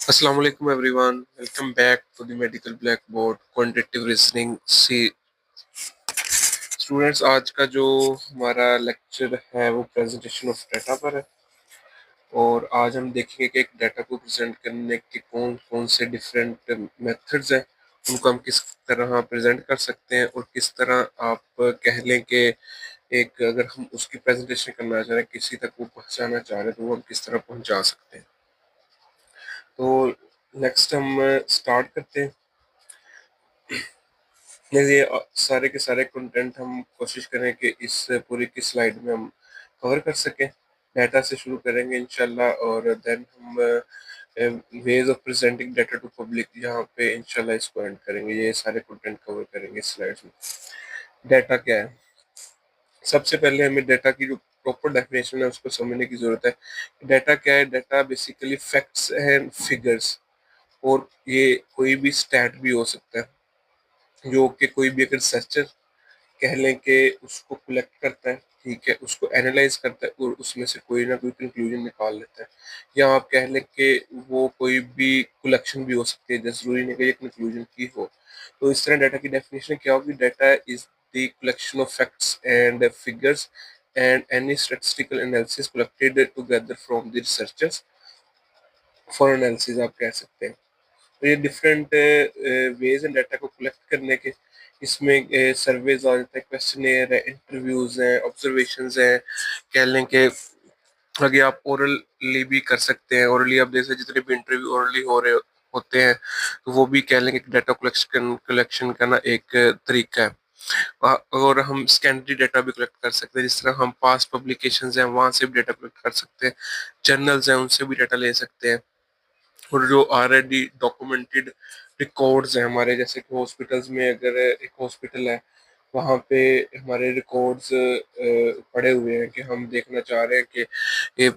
Assalamu alaikum everyone. Welcome back to the Medical Blackboard Quantitative Reasoning C students. आज का जो हमारा lecture है वो प्रेजेंटेशन ऑफ डाटा पर है और आज हम देखेंगे कि एक डाटा को प्रेजेंट करने के कौन कौन से डिफरेंट मेथड्स हैं, उनको हम किस तरह प्रेजेंट कर सकते हैं और किस तरह आप कह लें कि एक अगर हम उसकी प्रेजेंटेशन करना चाह रहे हैं, किसी तक वो पहुंचाना चाह रहे हैं तो वो हम किस तरह पहुंचा सकते हैं। तो नेक्स्ट हम स्टार्ट करते हैं। ये सारे के सारे कंटेंट हम कोशिश करें कि इस पूरी की स्लाइड में हम कवर कर सकें। डाटा से शुरू करेंगे इंशाल्लाह और देन हम ways of presenting data to public, यहाँ पे इंशाल्लाह इसको एंड करेंगे। ये सारे कंटेंट कवर करेंगे इस स्लाइड्स में। डाटा क्या है? सबसे पहले हमें डाटा की जो प्रॉपर डेफिनेशन है उसको समझने की जरूरत है। डाटा क्या है? Data basically facts and figures, और ये कोई भी स्टैट भी हो सकता है जो कि कोई भी अगर रिसर्चर कह लें कि उसको कलेक्ट करता है, ठीक है, उसको एनालाइज करता है और उसमें से कोई ना कोई कंक्लूजन निकाल लेता है। या आप कह लें कि वो कोई भी कलेक्शन भी हो सकती है, जरूरी नहीं कि ये कंक्लूजन की हो। तो इस तरह डाटा की डेफिनेशन क्या होगी? Data is the collection of facts and figures and any statistical analysis collected together from the researchers for analysis, आप कह सकते हैं। तो ये डिफरेंट वेज हैं डाटा को कलेक्ट करने के। इसमें सर्वेज आ जाता है, क्वेश्चनेयर है, इंटरव्यूज हैं, ऑब्जर्वेशंस हैं। कह लें कि आगे आप ओरली भी कर सकते हैं। ओरली आप जैसे जितने भी इंटरव्यू ओरली हो रहे होते हैं तो वो भी कह लेंगे कि डाटा कलेक्शन का ना एक तरीका है। और हम सेकेंडरी डाटा भी कलेक्ट कर सकते हैं, जिस तरह हम पास्ट पब्लिकेशंस हैं वहां से भी डाटा कलेक्ट कर सकते हैं, जर्नल्स हैं उनसे भी डाटा ले सकते हैं। और जो ऑलरेडी डॉक्यूमेंटेड रिकॉर्ड्स हैं हमारे, जैसे कि हॉस्पिटल्स में अगर एक हॉस्पिटल है वहाँ पे हमारे रिकॉर्ड्स पड़े हुए हैं कि हम देखना चाह रहे हैं कि ये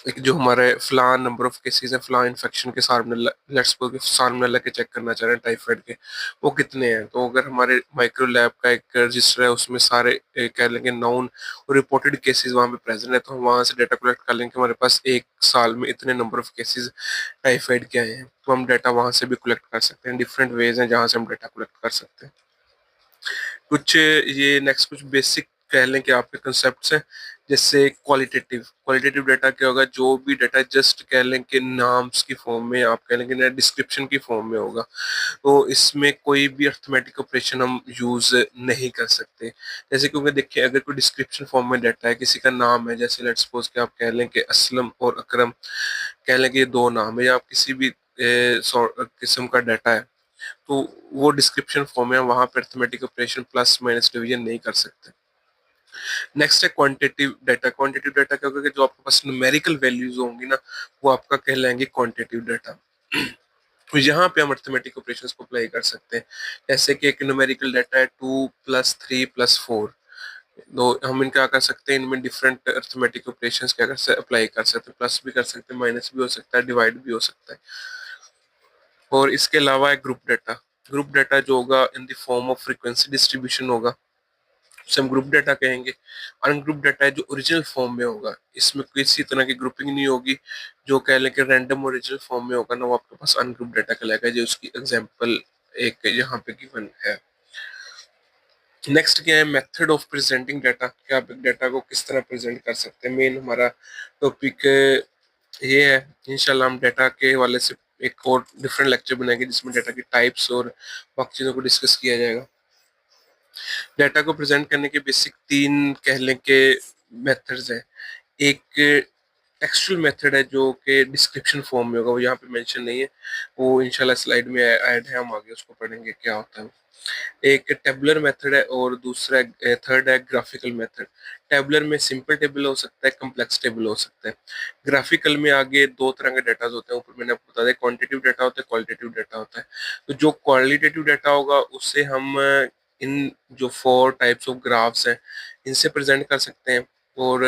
एक जो हमारे फलान नंबर ऑफ केसेस है फलान इन्फेक्शन के साल्मोनेला, लेट्स सपोज साल्मोनेला के चेक करना चाह रहे हैं, टाइफाइड के, वो कितने हैं। तो अगर हमारे माइक्रो लैब का एक रजिस्टर है उसमें सारे कह लेंगे नाउन और रिपोर्टेड केसेस वहाँ पे प्रेजेंट है, तो हम वहाँ से डाटा कलेक्ट कर लेंगे कि हमारे पास एक साल में इतने नंबर ऑफ केसेस टाइफाइड के आए हैं, तो हम डाटा वहाँ से भी कलेक्ट कर सकते हैं। डिफरेंट वेज हैं जहाँ से हम डाटा कलेक्ट कर सकते हैं। कुछ ये नेक्स्ट कुछ बेसिक कह लें कि आपके कंसेप्ट हैं, जैसे क्वालिटेटिव क्वालिटेटिव डाटा क्या होगा? जो भी डाटा जस्ट कह लें कि नाम्स की फॉर्म में, आप कह लें कि डिस्क्रिप्शन की फॉर्म में होगा, तो इसमें कोई भी अर्थमेटिक ऑपरेशन हम यूज नहीं कर सकते। जैसे क्योंकि देखिए अगर कोई डिस्क्रिप्शन फॉर्म में डाटा है, किसी का नाम है, जैसे लेट्स सपोज कि आप कह लें कि असलम और अकरम, कह लें कि ये दो नाम है, या आप किसी भी किस्म का डाटा है, तो वो डिस्क्रिप्शन फॉर्म है, वहां पर arithmetic operation plus minus division नहीं कर सकते। नेक्स्ट है क्वांटिटेटिव डाटा। क्वांटिटेटिव डाटा क्या होगा कि जो आपके पास न्यूमेरिकल वैल्यूज होंगी ना, वो आपका कहलाएंगे क्वांटिटेटिव डाटा। तो यहाँ पे हम अर्थमेटिक ऑपरेशंस को अप्लाई कर सकते हैं। जैसे कि एक न्यूमेरिकल डाटा है 2 + 3 + 4, तो हम इनका कर सकते हैं, इनमें डिफरेंट अर्थमेटिक ऑपरेशंस क्या कर सकते हैं, अप्लाई कर सकते हैं। प्लस भी कर सकते हैं, माइनस भी हो सकता है, डिवाइड भी हो सकता है। और इसके अलावा है ग्रुप डाटा। ग्रुप डाटा जो होगा in the form of frequency distribution होगा, उसे हम ग्रुप डाटा कहेंगे। अनग्रुप डाटा है जो ओरिजिनल फॉर्म में होगा, इसमें किसी तरह की ग्रुपिंग नहीं होगी। जो कह लें कि रैंडम ओरिजिनल फॉर्म में होगा ना, वो आपके पास अनग्रुप डाटा कहलाएगा, जो उसकी एग्जांपल एक यहाँ पे गिवन है। नेक्स्ट क्या है? मेथड ऑफ प्रेजेंटिंग डाटा, कि आप डाटा को किस तरह प्रेजेंट कर सकते हैं। मेन हमारा टॉपिक ये है। इंशाल्लाह हम डाटा के हवाले से एक और डिफरेंट लेक्चर बनाएंगे जिसमें डाटा की टाइप्स और बाकी चीज़ों को डिस्कस किया जाएगा। डाटा को प्रेजेंट करने के बेसिक 3 कह लें के मेथड्स हैं। एक टेक्सचुअल मेथड है जो कि डिस्क्रिप्शन फॉर्म में होगा, वो यहाँ पे मेंशन नहीं है, वो इंशाल्लाह स्लाइड में ऐड है, हम आगे उसको पढ़ेंगे क्या होता है। एक टेबुलर मेथड है और दूसरा थर्ड है ग्राफिकल मेथड। टेबुलर में सिंपल टेबल हो सकता है, कम्प्लेक्स टेबल हो सकता है। ग्राफिकल में आगे 2 तरह के डाटा होते हैं, ऊपर मैंने आपको बता दिया, क्वांटिटेटिव डाटा होता है, क्वालिटेटिव डाटा होता है। तो जो क्वालिटेटिव डाटा होगा उससे हम इन जो 4 टाइप्स ऑफ ग्राफ्स हैं इनसे प्रेजेंट कर सकते हैं। और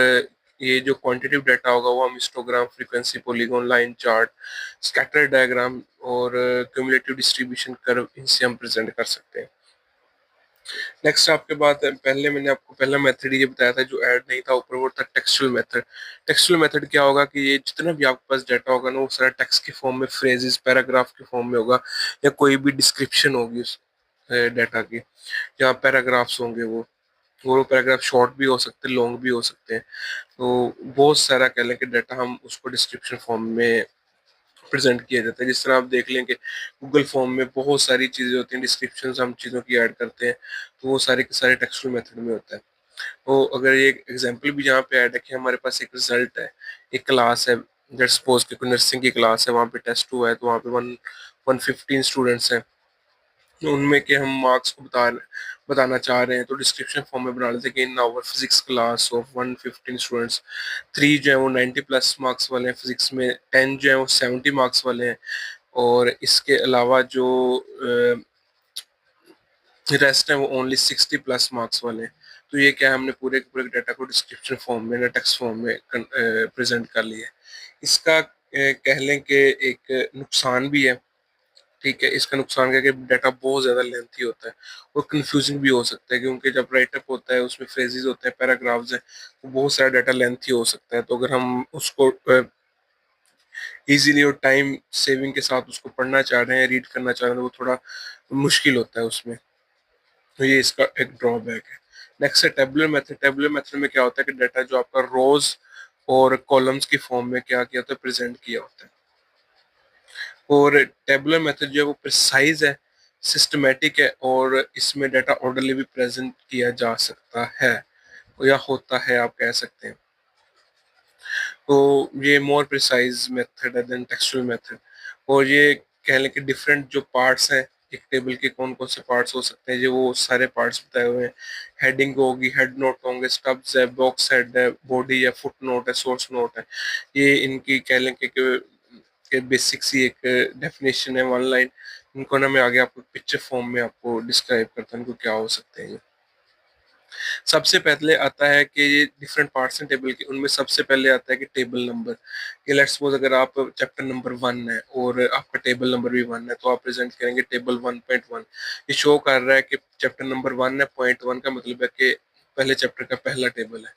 ये जो क्वांटिटेटिव डाटा होगा वो हम histogram, frequency, polygon, line chart, scatter diagram और क्यूमुलेटिव डिस्ट्रीब्यूशन कर्व, इनसे हम प्रेजेंट कर सकते हैं। नेक्स्ट आपके बाद पहले मैंने आपको पहला मेथड ये बताया था जो ऐड नहीं था ऊपर, वो था टेक्सचुअल मेथड। टेक्सचुअल मेथड क्या होगा कि ये जितना भी आपके पास डाटा होगा ना वो सारा टेक्स्ट के फॉर्म में, फ्रेजेस, पैराग्राफ के फॉर्म में होगा, या कोई भी डिस्क्रिप्शन होगी उस डाटा की, जहाँ पैराग्राफ्स होंगे वो पैराग्राफ शॉर्ट भी हो सकते हैं, लॉन्ग भी हो सकते हैं। तो बहुत सारा कह लें कि डाटा हम उसको डिस्क्रिप्शन फॉर्म में प्रेजेंट किया जाता है। जिस तरह आप देख लें कि गूगल फॉर्म में बहुत सारी चीज़ें होती हैं, डिस्क्रिप्शन हम चीज़ों की ऐड करते हैं, तो वो सारे के सारे टेक्सचुअल मेथड में होता है। तो अगर ये एग्जांपल भी यहाँ पे ऐड है कि हमारे पास एक रिजल्ट है, एक क्लास है, लेट्स सपोज कि कोई नर्सिंग की क्लास है, वहाँ पे टेस्ट हुआ है, तो वहाँ पे 115 स्टूडेंट्स हैं, उनमें के हम मार्क्स को बताना चाह रहे हैं, तो डिस्क्रिप्शन फॉर्म में बना लेते हैं कि in our physics class of 115 students, 3 जो है वो 90 प्लस मार्क्स वाले हैं फिजिक्स में, 10 जो है वो 70 मार्क्स वाले हैं, और इसके अलावा जो रेस्ट है वो ओनली 60 प्लस मार्क्स वाले हैं। तो ये क्या है, हमने पूरे के पूरे डाटा को डिस्क्रिप्शन फॉर्म में, टेक्स्ट फॉर्म में प्रेजेंट कर लिया है। इसका कह लें कि एक नुकसान भी है। ठीक है, इसका नुकसान क्या है कि डाटा बहुत ज़्यादा लेंथी होता है और कंफ्यूजिंग भी हो सकता है, क्योंकि जब राइटअप होता है उसमें फ्रेजेस होते हैं, पैराग्राफ्स हैं, तो बहुत सारा डाटा लेंथी हो सकता है। तो अगर हम उसको इजीली और टाइम सेविंग के साथ उसको पढ़ना चाह रहे हैं, रीड करना चाह रहे हैं, तो वो थोड़ा मुश्किल होता है उसमें। तो ये इसका एक ड्रॉबैक है। नेक्स्ट है टेबुलर मेथड। टेबुलर मेथड में क्या होता है कि डाटा जो आपका रोज और कॉलम्स की फॉर्म में क्या किया होता है, प्रेजेंट किया होता है। और टेबुलर मेथड जो है वो प्रिसाइज है, सिस्टमेटिक है, और इसमें डाटा ऑर्डरली भी प्रेजेंट किया जा सकता है या होता है, आप कह सकते हैं। तो ये मोर प्रिसाइज मेथड है देन टेक्सचुअल मेथड। और ये कह लें कि डिफरेंट जो पार्ट्स हैं एक टेबल के, कौन कौन से पार्ट्स हो सकते हैं, जो वो सारे पार्ट्स बताए हुए हैं। हेडिंग होगी, हेड नोट होंगे, स्टब्स है, बॉक्स हेड है, बॉडी है, फुट नोट है, सोर्स नोट है। ये इनकी कह लें कि बेसिक सी एक डेफिनेशन है, वन लाइन। इनको ना मैं आगे आपको पिक्चर फॉर्म में आपको डिस्क्राइब करता हूँ इनको क्या हो सकते हैं। सबसे पहले आता है कि ये डिफरेंट पार्ट्स हैं टेबल के, उनमें सबसे पहले आता है कि टेबल नंबर। कि लेट्स सपोज अगर आप चैप्टर नंबर 1 है और आपका टेबल नंबर भी 1 है, तो आप प्रेजेंट करेंगे टेबल 1.1। ये शो कर रहा है कि चैप्टर नंबर 1 है, .1 का मतलब है कि पहले चैप्टर का पहला टेबल है,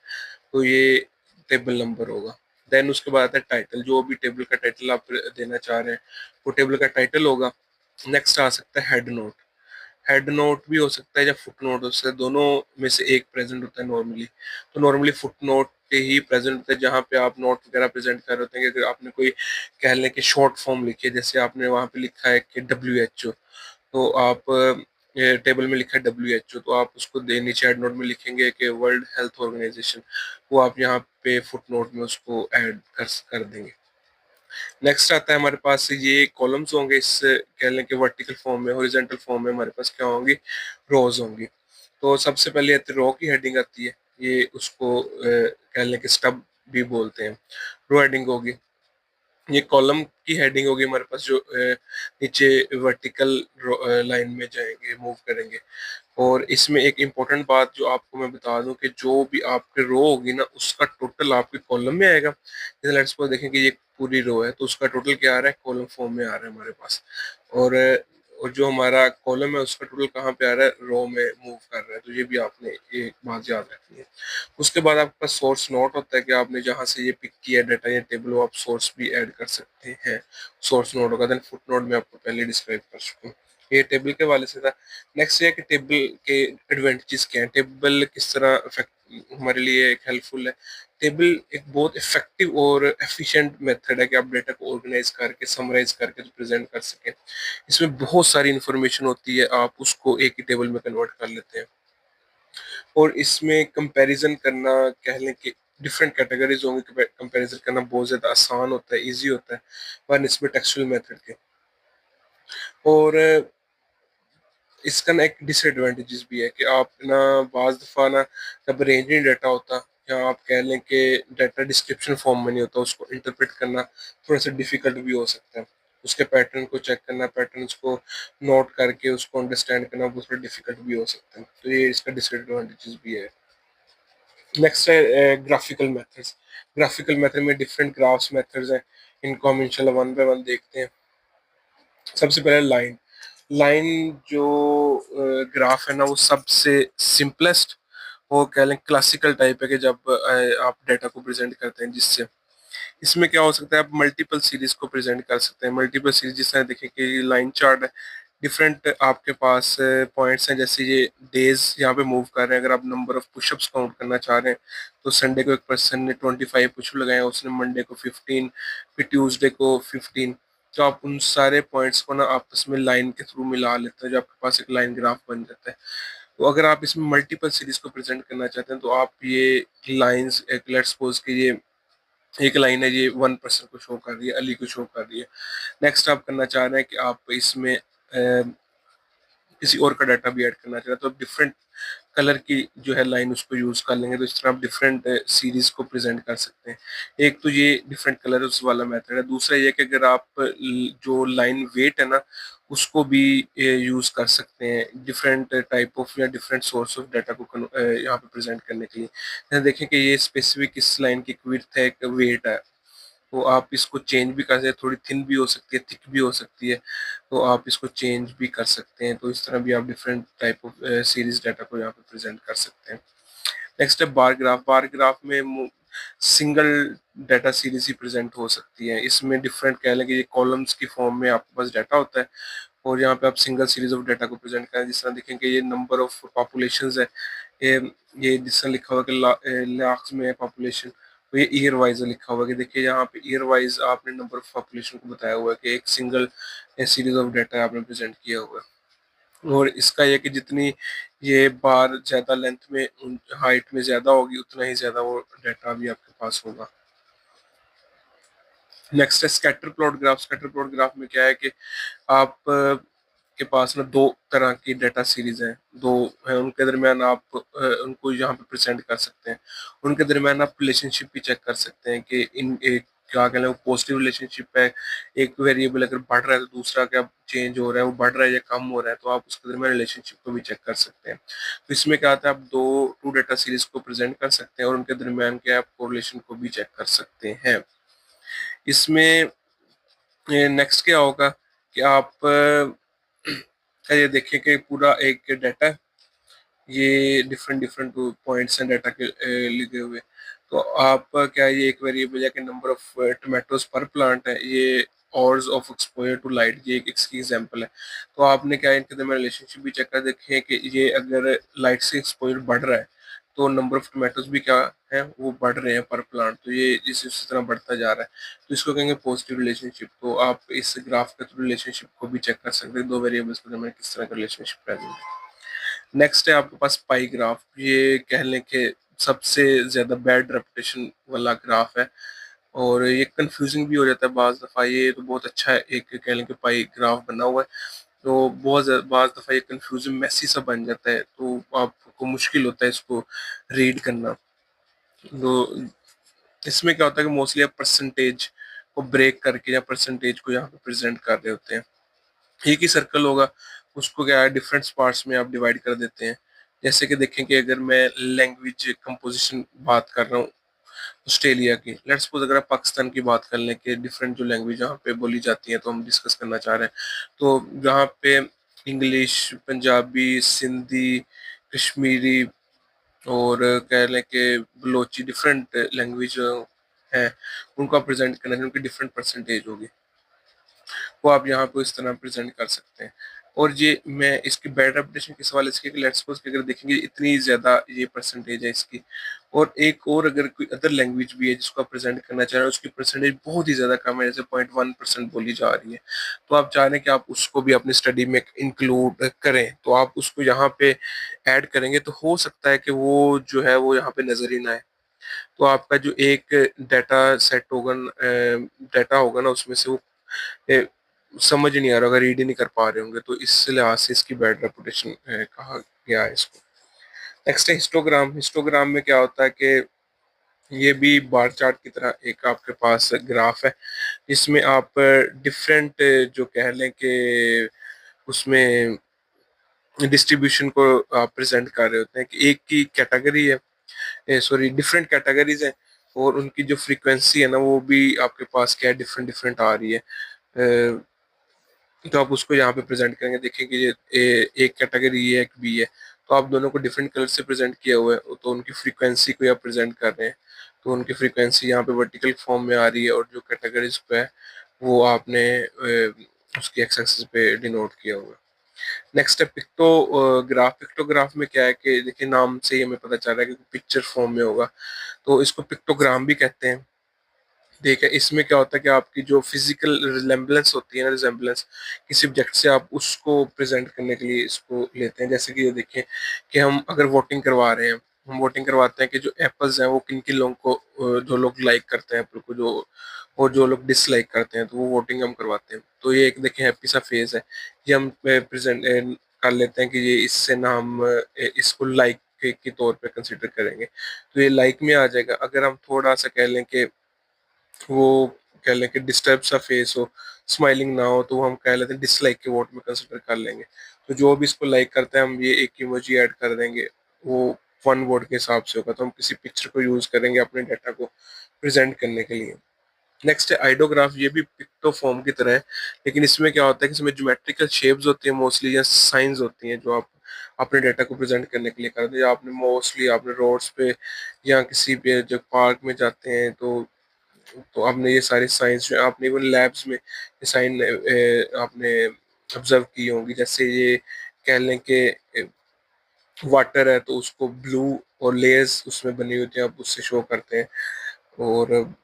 तो ये टेबल नंबर होगा। देन उसके बाद आता है टाइटल, जो भी टेबल का टाइटल आप देना चाह रहे हैं वो टेबल का टाइटल होगा। नेक्स्ट आ सकता है हेड नोट। हेड नोट भी हो सकता है या फुट नोट हो सकता है, दोनों में से एक प्रेजेंट होता है नॉर्मली। तो नॉर्मली फुट नोट ही प्रेजेंट होता है, जहाँ पे आप नोट वगैरह प्रेजेंट कर रहे होते हैं कि अगर आपने कोई कह लें कि शॉर्ट फॉर्म लिखी है, जैसे आपने वहाँ पे लिखा है कि WHO, तो आप टेबल में लिखा है WHO, तो आप उसको नीचे हेड नोट में लिखेंगे कि वर्ल्ड हेल्थ ऑर्गेनाइजेशन, वो आप यहाँ पे फुट नोट में उसको ऐड कर देंगे। नेक्स्ट आता है हमारे पास ये कॉलम्स होंगे, इस कह लें कि वर्टिकल फॉर्म में, हॉरिजॉन्टल फॉर्म में हमारे पास क्या होंगी, रोज होंगी। तो सबसे पहले आती है रो की हेडिंग आती है, ये उसको कह लें कि स्टब भी बोलते हैं। रो हेडिंग होगी, ये कॉलम की हेडिंग होगी हमारे पास, जो नीचे वर्टिकल लाइन में जाएंगे, मूव करेंगे। और इसमें एक इम्पोर्टेंट बात जो आपको मैं बता दूं कि जो भी आपके रो होगी ना उसका टोटल आपके कॉलम में आएगा। जैसे लेट्स सपोज देखें कि ये पूरी रो है, तो उसका टोटल क्या आ रहा है, कॉलम फॉर्म में आ रहा है हमारे पास। और और जो हमारा कॉलम है उसका टोटल कहाँ पे आ रहा है, रो में मूव कर रहा है। तो ये भी आपने ये बात याद रखनी है। उसके बाद आपके पास सोर्स नोट होता है कि आपने जहाँ से ये पिक किया डाटा या टेबल, वो आप सोर्स भी ऐड कर सकते हैं, सोर्स नोट होगा। देन फुट नोट में आपको पहले डिस्क्राइब कर चुका हूँ, ये टेबल के वाले से था। नेक्स्ट ये कि टेबल के एडवांटेजेस क्या है, टेबल किस तरह हमारे लिए एक हेल्पफुल है। टेबल एक बहुत इफेक्टिव और एफिशिएंट मेथड है कि आप डेटा को ऑर्गेनाइज करके, समराइज करके प्रेजेंट कर सकें। इसमें बहुत सारी इंफॉर्मेशन होती है, आप उसको एक ही टेबल में कन्वर्ट कर लेते हैं। और इसमें कंपैरिजन करना, कह लें कि डिफरेंट कैटेगरीज होंगी, कंपैरिजन करना बहुत ज़्यादा आसान होता है, इजी होता है वन इसमें टेक्सचुअल मेथड के। और इसका ना एक डिसएडवांटेजेस भी है कि आप ना बाज दफ़ा ना जब रेंजिंग डाटा होता, या आप कह लें कि डाटा डिस्क्रिप्शन फॉर्म में नहीं होता, उसको इंटरप्रेट करना थोड़ा सा डिफिकल्ट भी हो सकता है। उसके पैटर्न को चेक करना, पैटर्न्स को नोट करके उसको अंडरस्टैंड करना बहुत थोड़ा डिफिकल्ट भी हो सकता है। तो ये इसका डिसएडवांटेजेस भी है। नेक्स्ट है ग्राफिकल मेथड्स। ग्राफिकल मेथड में डिफरेंट ग्राफ्स मेथड्स हैं, इनको हम इंशाल्लाह वन बाय वन देखते हैं। सबसे पहले लाइन। लाइन जो ग्राफ है ना, वो सबसे सिंपलेस्ट और कह लें क्लासिकल टाइप है कि जब आप डेटा को प्रेजेंट करते हैं, जिससे इसमें क्या हो सकता है, आप मल्टीपल सीरीज को प्रेजेंट कर सकते हैं। मल्टीपल सीरीज जिस तरह देखें कि लाइन चार्ट है, डिफरेंट आपके पास पॉइंट्स हैं, जैसे ये डेज यहाँ पे मूव कर रहे हैं। अगर आप नंबर ऑफ पुशअप्स काउंट करना चाह रहे हैं, तो संडे को एक पर्सन ने 25 पुशअप लगाए, उसने मंडे को 15, फिर ट्यूसडे को 15। तो आप उन सारे पॉइंट्स को ना आपस में लाइन के थ्रू मिला लेते हैं, जो आपके पास एक लाइन ग्राफ बन जाता है। तो अगर आप इसमें मल्टीपल सीरीज को प्रेजेंट करना चाहते हैं, तो आप ये लाइंस, एक लेट्स सपोज कि ये एक लाइन है, ये 1% को शो कर रही है, अली को शो कर रही है। नेक्स्ट आप करना चाह रहे हैं कि आप इसमें किसी और का डाटा भी ऐड करना चाह रहे हैं, तो आप डिफरेंट कलर की जो है लाइन उसको यूज कर लेंगे, तो इस तरह आप डिफरेंट सीरीज को प्रेजेंट कर सकते हैं। एक तो ये डिफरेंट कलर्स वाला मेथड है। दूसरा ये कि अगर आप जो लाइन वेट है ना, उसको भी यूज कर सकते हैं डिफरेंट टाइप ऑफ या डिफरेंट सोर्स ऑफ डाटा को यहाँ पे प्रेजेंट करने के लिए। जैसे देखें कि ये स्पेसिफिक इस लाइन की विड्थ है, एक वेट है, तो आप इसको चेंज भी कर सकते हैं, थोड़ी थिन भी हो सकती है, थिक भी हो सकती है, तो आप इसको चेंज भी कर सकते हैं। तो इस तरह भी आप different type of series data को यहाँ पे प्रेजेंट कर सकते हैं। नेक्स्ट है बार ग्राफ। बार ग्राफ में सिंगल डाटा सीरीज ही प्रेजेंट हो सकती है। इसमें डिफरेंट कह लें कि ये कॉलम्स की फॉर्म में आपके पास डाटा होता है, और यहाँ पे आप सिंगल सीरीज ऑफ डाटा को प्रेजेंट करें। जिस तरह देखेंगे ये नंबर ऑफ पॉपुलेशन है, ये ये जिस तरह लिखा हुआ है कि लाख में पॉपुलेशन, तो ये ईयर वाइज लिखा हुआ है कि देखिए यहाँ पे ईयर वाइज आपने नंबर ऑफ पॉपुलेशन को बताया हुआ है कि एक सिंगल सीरीज ऑफ डाटा आपने प्रेजेंट किया हुआ है। और इसका यह कि जितनी ये बार ज्यादा लेंथ में, हाइट में ज्यादा होगी, उतना ही ज्यादा वो डाटा भी आपके पास होगा। नेक्स्ट है scatter plot graph. Scatter plot graph में क्या है कि आप के पास ना दो तरह की डाटा सीरीज हैं, दो है, उनके दरमियान आप उनको यहाँ पे प्रेजेंट कर सकते हैं। उनके दरमियान आप रिलेशनशिप भी चेक कर सकते हैं कि इन एक क्या कहना है, वो पॉजिटिव रिलेशनशिप है। एक वेरिएबल अगर बढ़ रहा है तो दूसरा क्या चेंज हो रहा है, वो बढ़ रहा है या कम हो रहा है, तो आप उसके दरमियान रिलेशनशिप को भी चेक कर सकते हैं। तो इसमें क्या आता है, आप टू डाटा सीरीज को प्रेजेंट कर सकते हैं और उनके दरमियान के आप कोरिलेशन को भी चेक कर सकते हैं। इसमें नेक्स्ट क्या होगा कि आप ये देखिए कि पूरा एक डाटा, ये डिफरेंट डिफरेंट पॉइंट्स हैं डाटा के लिखे हुए। तो आप क्या, ये एक वेरिएबल है कि नंबर ऑफ टोमेटोज पर प्लांट है, ये ऑर्स ऑफ एक्सपोजर टू लाइट, ये एक इसकी एग्जांपल है। तो आपने क्या इनके दरमियान रिलेशनशिप भी चेक कर देखें कि ये अगर लाइट से एक्सपोजर बढ़ रहा है, तो नंबर ऑफ टोमेटोज भी क्या है, वो बढ़ रहे हैं पर प्लांट, तो ये इसी तरह बढ़ता जा रहा है, तो इसको कहेंगे पॉजिटिव रिलेशनशिप। तो आप इस ग्राफ के थ्रू रिलेशनशिप को भी चेक कर सकते हैं, दो वेरिएबल्स के दरमियान किस तरह का रिलेशनशिप प्रेजेंट है। नेक्स्ट है आपके पास पाई ग्राफ। ये कह लें कि सबसे ज्यादा बैड रेपुटेशन वाला ग्राफ है, और ये कंफ्यूजिंग भी हो जाता है बाज दफा। ये तो बहुत अच्छा है, एक कह लें कि पाई ग्राफ बना हुआ है, तो बाज दफा ये कंफ्यूजिंग मैसी सा बन जाता है, तो आपको मुश्किल होता है इसको रीड करना। तो इसमें क्या होता है कि मोस्टली आप परसेंटेज को ब्रेक करके या परसेंटेज को यहाँ पे प्रेजेंट कर रहे होते हैं। एक ही सर्कल होगा, उसको क्या है डिफरेंट पार्ट्स में आप डिवाइड कर देते हैं। जैसे कि देखें कि अगर मैं लैंग्वेज कंपोजिशन बात कर रहा हूँ ऑस्ट्रेलिया की, लेट्स सपोज अगर आप पाकिस्तान की बात कर लें कि डिफरेंट जो लैंग्वेज यहाँ पे बोली जाती है, तो हम डिस्कस करना चाह रहे हैं। तो यहाँ पे इंग्लिश, पंजाबी, सिंधी, कश्मीरी, और कह लें कि बलोची, डिफरेंट लैंग्वेज हैं, उनको आप प्रेजेंट करना है, उनकी डिफरेंट परसेंटेज होगी, वो आप यहाँ पे इस तरह प्रेजेंट कर सकते हैं। और ये मैं इसकी बैड रेपुटेशन किस हवाले से, लेट्स सपोज कि अगर देखेंगे इतनी ज्यादा ये परसेंटेज है इसकी, और एक और अगर कोई अदर लैंग्वेज भी है जिसको आप प्रेजेंट करना चाह रहे हैं, उसकी परसेंटेज बहुत ही ज्यादा कम है, जैसे 0.1% बोली जा रही है, तो आप चाह रहे हैं कि आप उसको भी अपनी स्टडी में इंक्लूड करें, तो आप उसको यहाँ पे ऐड करेंगे, तो हो सकता है कि वो जो है वो यहाँ पे नजर ही ना आए। तो आपका जो एक डाटा सेट होगा, डाटा होगा ना, उसमें से वो ए, समझ नहीं आ रहा होगा, रीड ही नहीं कर पा रहे होंगे, तो इस लिहाज से इसकी बैड रेपुटेशन कहा गया है इसको। नेक्स्ट है हिस्टोग्राम। हिस्टोग्राम में क्या होता है कि ये भी बार चार्ट की तरह एक आपके पास ग्राफ है, जिसमें आप डिफरेंट जो कह लें कि उसमें डिस्ट्रीब्यूशन को आप प्रेजेंट कर रहे होते हैं कि एक की कैटेगरी है, सॉरी डिफरेंट कैटेगरीज हैं, और उनकी जो फ्रीक्वेंसी है ना, वो भी आपके पास क्या है, डिफरेंट डिफरेंट आ रही है। तो आप उसको यहाँ पे प्रेजेंट करेंगे, देखें कि ये एक कैटेगरी ये है, एक बी है, तो आप दोनों को डिफरेंट कलर से प्रेजेंट किया हुआ है, तो उनकी फ्रीक्वेंसी को आप प्रेजेंट कर रहे हैं, तो उनकी फ्रीक्वेंसी यहाँ पे वर्टिकल फॉर्म में आ रही है, और जो कैटेगरीज पे है वो आपने उसकी एक्स एक्सिस पे डिनोट किया हुआ है। नेक्स्ट है पिक्टोग्राफ। पिक्टोग्राफ में क्या है कि देखिए नाम से ही हमें पता चल रहा है कि पिक्चर फॉर्म में होगा, तो इसको पिक्टोग्राम भी कहते हैं। ठीक है, इसमें क्या होता है कि आपकी जो फिजिकल रिजेम्बलेंस होती है ना, रिजेम्बलेंस किसी ऑब्जेक्ट से, आप उसको प्रेजेंट करने के लिए इसको लेते हैं। जैसे कि ये देखें कि हम अगर वोटिंग करवा रहे हैं, हम वोटिंग करवाते हैं कि जो एप्पल्स हैं वो किन किन लोगों को, जो लोग लाइक करते हैं एप्पल को, जो और जो लोग डिसलाइक करते हैं, तो वो वोटिंग हम करवाते हैं। तो ये एक देखें हैप्पी सा फेज है, ये हम प्रेजेंट कर लेते हैं कि ये इससे ना हम इसको लाइक के तौर पे कंसिडर करेंगे, तो ये लाइक में आ जाएगा। अगर हम थोड़ा सा कह लें कि वो कह लें कि डिस्टर्ब सा फेस हो, स्माइलिंग ना हो, तो हम कह लेते हैं डिसलाइक के वोट में कंसिडर कर लेंगे। तो जो भी इसको लाइक करते हैं हम ये एक इमोजी ऐड कर देंगे, वो वन वोट के हिसाब से होगा, तो हम किसी पिक्चर को यूज करेंगे अपने डाटा को प्रेजेंट करने के लिए। नेक्स्ट है आइडोग्राफ। ये भी पिक्टो फॉर्म की तरह है, लेकिन इसमें क्या होता है कि इसमें ज्योमेट्रिकल शेप्स होती है मोस्टली, या साइंस होती हैं जो आप अपने डाटा को प्रेजेंट करने के लिए करते हैं। आपने मोस्टली आपने रोड्स पे या किसी भी जब पार्क में जाते हैं, तो आपने ये सारी साइंस जो आपने इवन लैब्स में ये साइन आपने ऑब्जर्व की होंगी। जैसे ये कह लें कि वाटर है, तो उसको ब्लू और लेयर्स उसमें बनी होती हैं, आप उससे शो करते हैं। और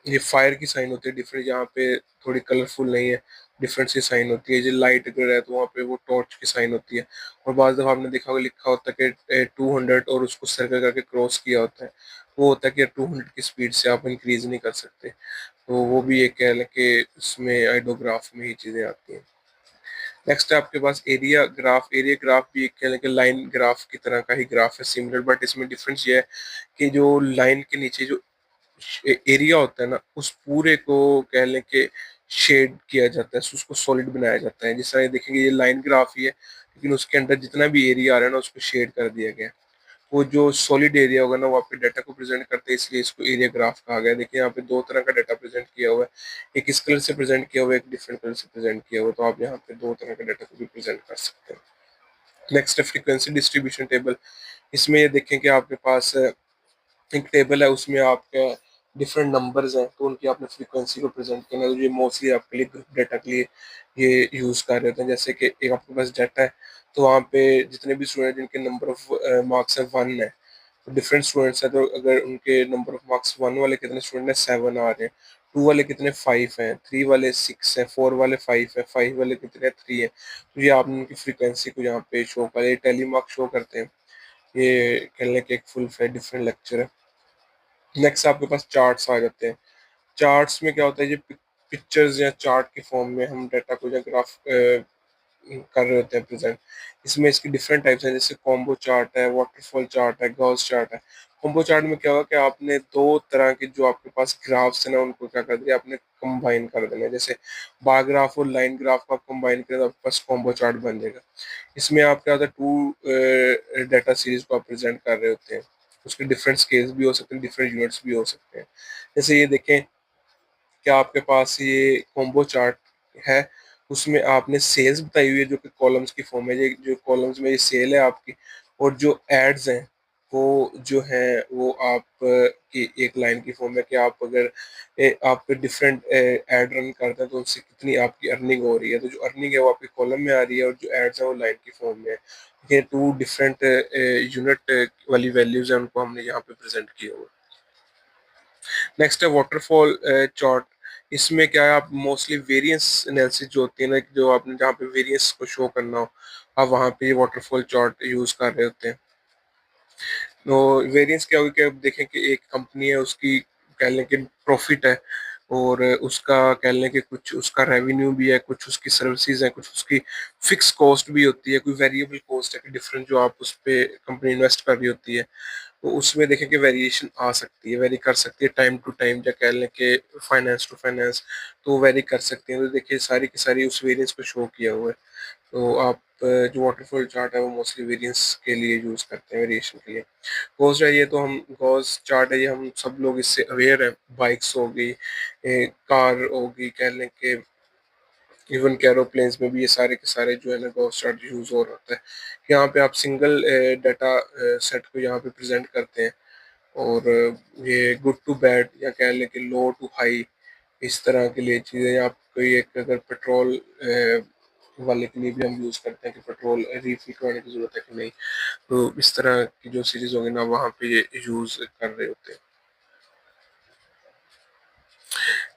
ये फायर की साइन होती है डिफरेंट, यहाँ पे थोड़ी कलरफुल नहीं है, डिफरेंट सी साइन होती है। जो लाइट अगर है तो वहाँ पे वो टॉर्च की साइन होती है। और बाद दफा आपने देखा होगा लिखा होता है कि 200 और उसको सर्कल करके क्रॉस किया होता है, वो होता है कि 200 की स्पीड से आप इंक्रीज नहीं कर सकते। तो वो भी एक कह लें कि इसमें आइडोग्राफ में ही चीज़ें आती हैं। नेक्स्ट है आपके पास एरिया ग्राफ। एरिया ग्राफ भी एक कह लें कि लाइन ग्राफ की तरह का ही ग्राफ है, सिमिलर, बट इसमें डिफरेंस ये है कि जो लाइन के नीचे जो एरिया होता है ना, उस पूरे को कह लें कि शेड किया जाता है, उसको सॉलिड बनाया जाता है। जिस तरह ये देखेंगे ये लाइन ग्राफ ही है, लेकिन उसके अंदर जितना भी एरिया आ रहा है ना उसको शेड कर दिया गया है। वो जो सॉलिड एरिया होगा ना वो आपके डाटा को प्रेजेंट करते हैं, इसलिए इसको एरिया ग्राफ कहा गया है। देखिए यहाँ पे दो तरह का डाटा प्रेजेंट किया हुआ है, एक इस कलर से प्रेजेंट किया हुआ है, एक डिफरेंट कलर से प्रेजेंट किया हुआ है, तो आप यहाँ पे दो तरह के डाटा को भी प्रेजेंट कर सकते हैं। नेक्स्ट है फ्रीक्वेंसी डिस्ट्रीब्यूशन टेबल। इसमें ये देखें कि आपके पास एक टेबल है, उसमें आपके डिफरेंट नंबर्स हैं, तो उनकी आपने फ्रीक्वेंसी को प्रेजेंट करना है। तो ये मोस्टली आपके लिए ग्रुप डाटा के लिए ये यूज़ कर रहे होते हैं। जैसे कि एक आपके पास डाटा है, तो वहाँ पे जितने भी स्टूडेंट जिनके नंबर ऑफ मार्क्स है 1 है, तो डिफरेंट स्टूडेंट्स हैं, तो अगर उनके नंबर ऑफ मार्क्स 1 वाले कितने स्टूडेंट हैं, 7 आ रहे हैं, 2 वाले कितने 5 हैं, 3 वाले 6 हैं, 4 वाले 5 है, 5 वाले कितने 3 है, तो ये आपने उनकी फ्रीक्वेंसी को यहाँ पे शो कर, ये टेली मार्क शो करते हैं। ये कहने के एक फुल फ्लेज डिफरेंट लेक्चर है। नेक्स्ट आपके पास चार्ट्स आ जाते हैं। चार्ट्स में क्या होता है, ये पिक्चर्स या चार्ट के फॉर्म में हम डाटा को या ग्राफ कर रहे होते हैं प्रेजेंट। इसमें इसकी डिफरेंट टाइप्स हैं, जैसे कॉम्बो चार्ट है, वाटरफॉल चार्ट है, गॉस चार्ट है। कॉम्बो चार्ट में क्या होगा कि आपने दो तरह के जो आपके पास ग्राफ्स है ना उनको क्या कर दिया, आपने कंबाइन कर देना है। जैसे बार ग्राफ और लाइन ग्राफ को आप कंबाइन करें तो आपके पास कॉम्बो चार्ट बन जाएगा। इसमें आप क्या होता है, टू डाटा सीरीज को आप प्रेजेंट कर रहे होते हैं, उसके डिफरेंट स्केल्स भी हो सकते हैं, डिफरेंट यूनिट्स भी हो सकते हैं। जैसे ये देखें क्या आपके पास ये कॉम्बो चार्ट है, उसमें आपने सेल्स बताई हुई है जो कि कॉलम्स की फॉर्म है। ये जो कॉलम्स में ये सेल है आपकी, और जो एड्स हैं वो जो है वो आप की एक लाइन की फॉर्म है कि आप अगर आप डिफरेंट एड रन करते हैं तो उनसे कितनी आपकी अर्निंग हो रही है। तो जो अर्निंग है वो आपके कॉलम में आ रही है, और जो एड्स हैं वो लाइन की फॉर्म में है। ये टू डिफरेंट यूनिट वाली वैल्यूज हैं, उनको हमने यहाँ पे प्रेजेंट किया हुआ है। नेक्स्ट है वाटरफॉल चार्ट। इसमें क्या है, आप मोस्टली वेरिएंस एनालिसिस जो होती है ना, जो आपने जहाँ पे वेरिएंस को शो करना हो, आप वहाँ पे ये वाटरफॉल चार्ट यूज कर रहे होते हैं। तो वेरिएंस क्या होगी कि आप देखें कि एक कंपनी है, उसकी कह लें कि प्रॉफिट है, और उसका कह लें कि कुछ उसका रेवेन्यू भी है, कुछ उसकी सर्विसेज है, कुछ उसकी फिक्स कॉस्ट भी होती है, कोई वेरिएबल कॉस्ट है कि डिफरेंट जो आप उस पर कंपनी इन्वेस्ट कर रही होती है। तो उसमें देखें कि वेरिएशन आ सकती है, वेरी कर सकती है टाइम टू टाइम, या कह लें कि फाइनेंस टू फाइनेंस, तो वेरी कर सकती है। तो देखिए सारी की सारी उस वेरिएंस को शो किया हुआ है। तो आप जो वाटरफॉल चार्ट है वो मोस्टली वेरिएंस के लिए यूज़ करते हैं, वेरिएशन के लिए। गॉस है ये तो हम गॉस चार्ट है ये हम सब लोग इससे अवेयर हैं। बाइक्स हो गई, कार होगी, कह लें कि इवन के एरोप्लेन्स में भी ये सारे के सारे जो है ना गो स्टार यूज़ हो रहा होता है। यहाँ पे आप सिंगल डाटा सेट को यहाँ पे प्रेज़ेंट करते हैं और ये गुड टू बैड या कह लें कि लो टू हाई, इस तरह के लिए चीज़ें। आप कोई एक अगर पेट्रोल वाले के लिए भी हम यूज़ करते हैं कि पेट्रोल रिफ़िल करवाने की ज़रूरत है कि नहीं, तो इस तरह की जो सीरीज़ होगी ना वहाँ पे ये यूज़ कर रहे होते हैं।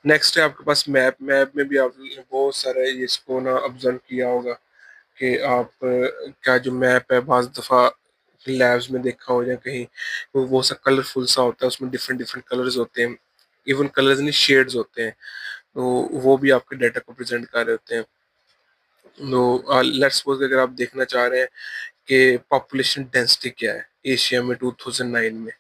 नेक्स्ट है आपके पास मैप। मैप में भी आपने बहुत सारे ये इसको ना ऑब्जर्व किया होगा कि आप का जो मैप है बाज़ दफ़ा लैब्स में देखा हो या कहीं, वो सा कलरफुल सा होता है, उसमें डिफरेंट डिफरेंट कलर्स होते हैं, इवन कलर्स नहीं शेड्स होते हैं, तो वो भी आपके डाटा को प्रेजेंट कर रहे होते हैं। तो लेट्स सपोज अगर आप देखना चाह रहे हैं कि पॉपुलेशन डेंसिटी क्या है एशिया में 2009 में,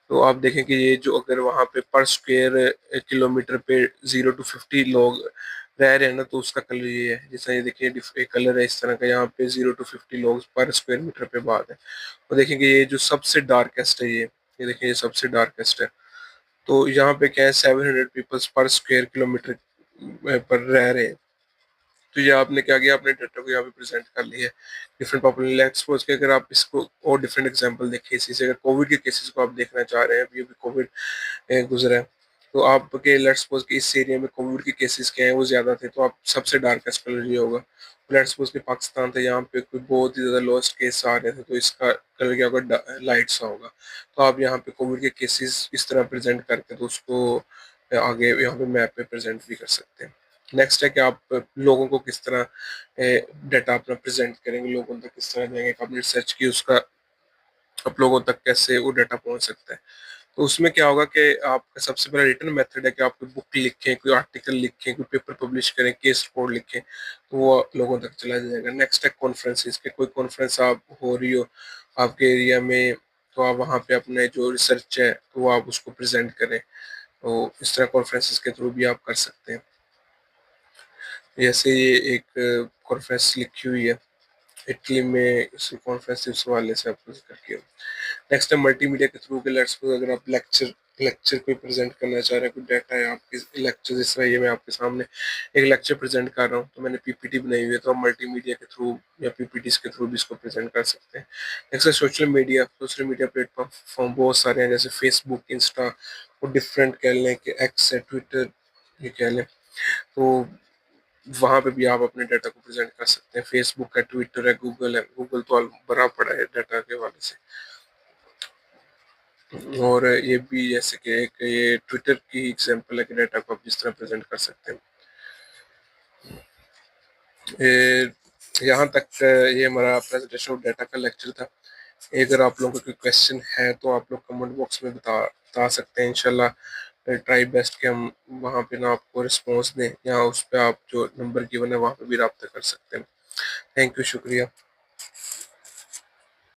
तो आप देखें कि ये जो अगर वहाँ पे पर स्क्वायर किलोमीटर पे 0 to 50 लोग रह रहे हैं ना, तो उसका कलर ये है। जैसा ये देखिए एक कलर है इस तरह का, यहाँ पे 0 to 50 लोग पर स्क्वायर मीटर पे बात है। और देखेंगे ये जो सबसे डार्केस्ट है, ये देखिए ये सबसे डार्केस्ट है। तो यहाँ पे क्या है 700 पीपल्स पर स्क्वायर किलोमीटर पर रह रहे हैं। तो ये आपने क्या किया, अपने डाटा को यहाँ पे प्रेजेंट कर लिया है डिफरेंट पॉपुलेशन। लेट्स सपोज कि अगर आप इसको और डिफरेंट एग्जांपल देखें इसी से, अगर कोविड के केसेस को आप देखना चाह रहे हैं, अभी अभी कोविड गुजरा है, तो आपके लेट्स सपोज कि इस एरिया में कोविड के केसेस क्या है वो ज्यादा थे, तो आप सबसे डार्केस्ट कलर ये होगा। लेट्स सपोज कि पाकिस्तान था, यहाँ पे कोई बहुत ही ज्यादा लोएस्ट केस आ रहे थे, तो इसका कलर क्या होगा, लाइट सा होगा। तो आप यहाँ पे कोविड के केसेस इस तरह प्रेजेंट करके तो उसको आगे यहाँ पे मैप पे प्रेजेंट भी कर सकते हैं। नेक्स्ट है कि आप लोगों को किस तरह डाटा अपना प्रेजेंट करेंगे, लोगों तक किस तरह जाएंगे, आपने रिसर्च की उसका आप लोगों तक कैसे वो डाटा पहुंच सकता है। तो उसमें क्या होगा कि आपका सबसे पहला रिटर्न मेथड है कि आप कोई बुक लिखें, कोई आर्टिकल लिखें, कोई पेपर पब्लिश करें, केस रिपोर्ट लिखें, तो वो लोगों तक चला जाएगा। नेक्स्ट है कॉन्फ्रेंसेस के, कोई कॉन्फ्रेंस आप हो रही हो आपके एरिया में, तो आप वहाँ पे अपने जो रिसर्च है तो वो आप उसको प्रेजेंट करें, तो इस तरह कॉन्फ्रेंसेस के थ्रू भी आप कर सकते हैं। जैसे ये एक कॉन्फ्रेंस लिखी हुई है इटली में, इस कॉन्फ्रेंस इस वाले से आपको करके। नेक्स्ट है मल्टीमीडिया के थ्रू के, लेट्स सपोज अगर आप लेक्चर लेक्चर कोई प्रेजेंट करना चाह रहे हैं, कोई डाटा है आपके लेक्चर, जिस तरह ये मैं आपके सामने एक लेक्चर प्रेजेंट कर रहा हूँ, तो मैंने पीपीटी बनाई हुई है, तो आप मल्टीमीडिया के थ्रू या पीपीटी के थ्रू भी इसको प्रेजेंट कर सकते हैं। नेक्स्ट है सोशल मीडिया प्लेटफॉर्म बहुत सारे हैं, जैसे फेसबुक, इंस्टा, और डिफरेंट कह लें कि एक्स है, ट्विटर ये कह लें, तो वहाँ पे भी आप अपने डाटा को प्रेजेंट कर सकते हैं। फेसबुक है, ट्विटर है, गूगल है, गूगल तो भरा पड़ा है डाटा के हवाले से। और ये भी जैसे कि एक ये ट्विटर की एग्जांपल है कि डाटा को आप जिस तरह प्रेजेंट कर सकते हैं। यहाँ तक ये हमारा प्रेजेंटेशन ऑफ डाटा का लेक्चर था। अगर आप लोगों को कोई क्वेश्चन है तो आप लोग कमेंट बॉक्स में बता सकते हैं। इंशाल्लाह ट्राई बेस्ट कि हम वहाँ पे ना आपको रिस्पॉन्स दें, या उस पर आप जो नंबर गिवन है वहाँ पे भी रब्ता कर सकते हैं। थैंक यू, शुक्रिया।